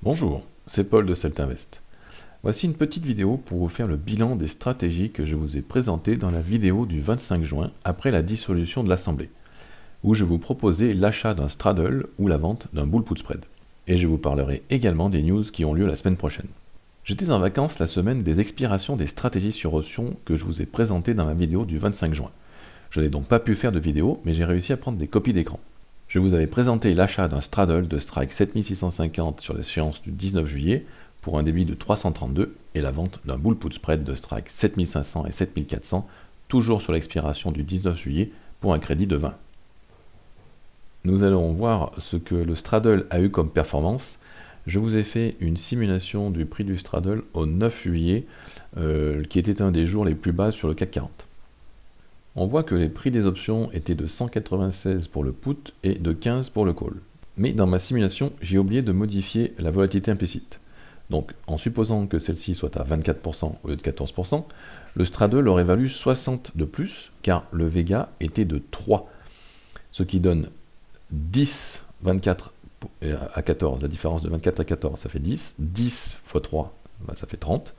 Bonjour, c'est Paul de Celtinvest. Voici une petite vidéo pour vous faire le bilan des stratégies que je vous ai présentées dans la vidéo du 25 juin après la dissolution de l'Assemblée, où je vous proposais l'achat d'un straddle ou la vente d'un bull put spread. Et je vous parlerai également des news qui ont lieu la semaine prochaine. J'étais en vacances la semaine des expirations des stratégies sur option que je vous ai présentées dans ma vidéo du 25 juin. Je n'ai donc pas pu faire de vidéo, mais j'ai réussi à prendre des copies d'écran. Je vous avais présenté l'achat d'un straddle de strike 7650 sur l'échéance du 19 juillet pour un débit de 332 et la vente d'un bull put spread de strike 7500 et 7400 toujours sur l'expiration du 19 juillet pour un crédit de 20. Nous allons voir ce que le straddle a eu comme performance. Je vous ai fait une simulation du prix du straddle au 9 juillet qui était un des jours les plus bas sur le CAC 40. On voit que les prix des options étaient de 196 pour le put et de 15 pour le call. Mais dans ma simulation, j'ai oublié de modifier la volatilité implicite. Donc, en supposant que celle-ci soit à 24% au lieu de 14%, le straddle aurait valu 60 de plus, car le Vega était de 3. Ce qui donne 10, 24 à 14. La différence de 24 à 14, ça fait 10. 10 x 3, ça fait 30.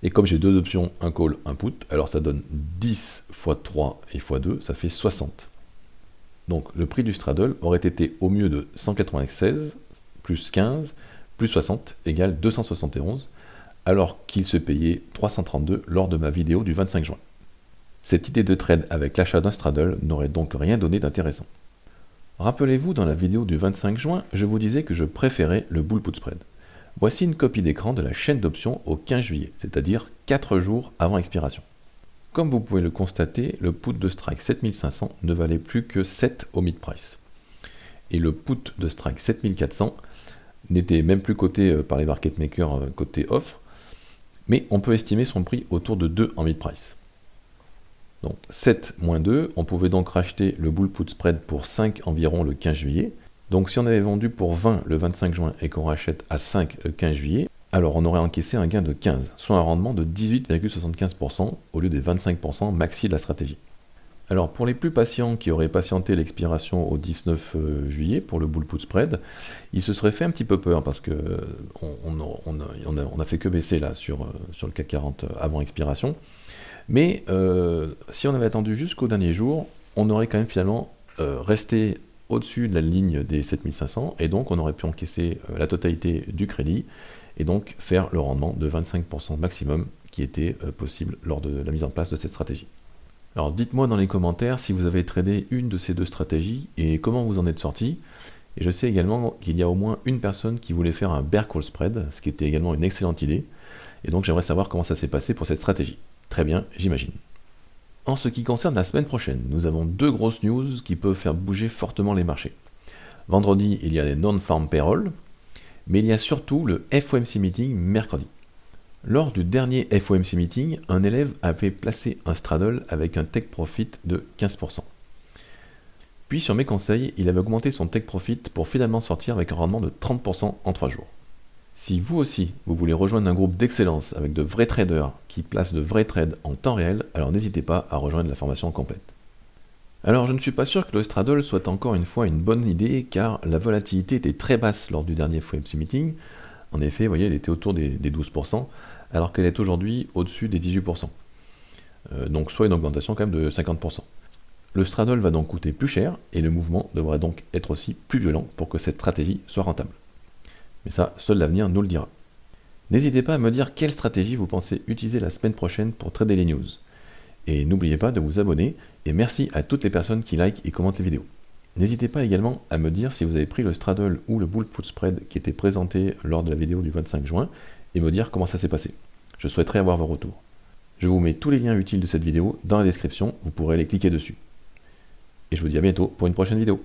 Et comme j'ai deux options, un call, un put, alors ça donne 10 x 3 et x 2, ça fait 60. Donc le prix du straddle aurait été au mieux de 196 plus 15 plus 60 égale 271, alors qu'il se payait 332 lors de ma vidéo du 25 juin. Cette idée de trade avec l'achat d'un straddle n'aurait donc rien donné d'intéressant. Rappelez-vous, dans la vidéo du 25 juin, je vous disais que je préférais le bull put spread. Voici une copie d'écran de la chaîne d'options au 15 juillet, c'est-à-dire 4 jours avant expiration. Comme vous pouvez le constater, le put de strike 7500 ne valait plus que 7 au mid-price. Et le put de strike 7400 n'était même plus coté par les market makers côté offre, mais on peut estimer son prix autour de 2 en mid-price. Donc 7 moins 2, on pouvait donc racheter le bull put spread pour 5 environ le 15 juillet. Donc si on avait vendu pour 20 le 25 juin et qu'on rachète à 5 le 15 juillet, alors on aurait encaissé un gain de 15, soit un rendement de 18,75% au lieu des 25% maxi de la stratégie. Alors pour les plus patients qui auraient patienté l'expiration au 19 juillet pour le bull put spread, il se serait fait un petit peu peur parce que on a fait que baisser là sur le CAC 40 avant expiration. Mais si on avait attendu jusqu'au dernier jour, on aurait quand même finalement resté au-dessus de la ligne des 7500 et donc on aurait pu encaisser la totalité du crédit et donc faire le rendement de 25% maximum qui était possible lors de la mise en place de cette stratégie. Alors dites-moi dans les commentaires si vous avez tradé une de ces deux stratégies et comment vous en êtes sorti. Et je sais également qu'il y a au moins une personne qui voulait faire un bear call spread, ce qui était également une excellente idée. Et donc j'aimerais savoir comment ça s'est passé pour cette stratégie. Très bien, j'imagine. En ce qui concerne la semaine prochaine, nous avons deux grosses news qui peuvent faire bouger fortement les marchés. Vendredi, il y a les non-farm payroll, mais il y a surtout le FOMC meeting mercredi. Lors du dernier FOMC meeting, un élève avait placé un straddle avec un take profit de 15%. Puis sur mes conseils, il avait augmenté son take profit pour finalement sortir avec un rendement de 30% en 3 jours. Si vous aussi, vous voulez rejoindre un groupe d'excellence avec de vrais traders qui placent de vrais trades en temps réel, alors n'hésitez pas à rejoindre la formation complète. Alors je ne suis pas sûr que le straddle soit encore une fois une bonne idée car la volatilité était très basse lors du dernier FOMC meeting. En effet, vous voyez, elle était autour des 12%, alors qu'elle est aujourd'hui au-dessus des 18%. Donc soit une augmentation quand même de 50%. Le straddle va donc coûter plus cher et le mouvement devrait donc être aussi plus violent pour que cette stratégie soit rentable. Mais ça, seul l'avenir nous le dira. N'hésitez pas à me dire quelle stratégie vous pensez utiliser la semaine prochaine pour trader les news. Et n'oubliez pas de vous abonner, et merci à toutes les personnes qui likent et commentent les vidéos. N'hésitez pas également à me dire si vous avez pris le straddle ou le bull put spread qui était présenté lors de la vidéo du 25 juin, et me dire comment ça s'est passé. Je souhaiterais avoir vos retours. Je vous mets tous les liens utiles de cette vidéo dans la description, vous pourrez les cliquer dessus. Et je vous dis à bientôt pour une prochaine vidéo.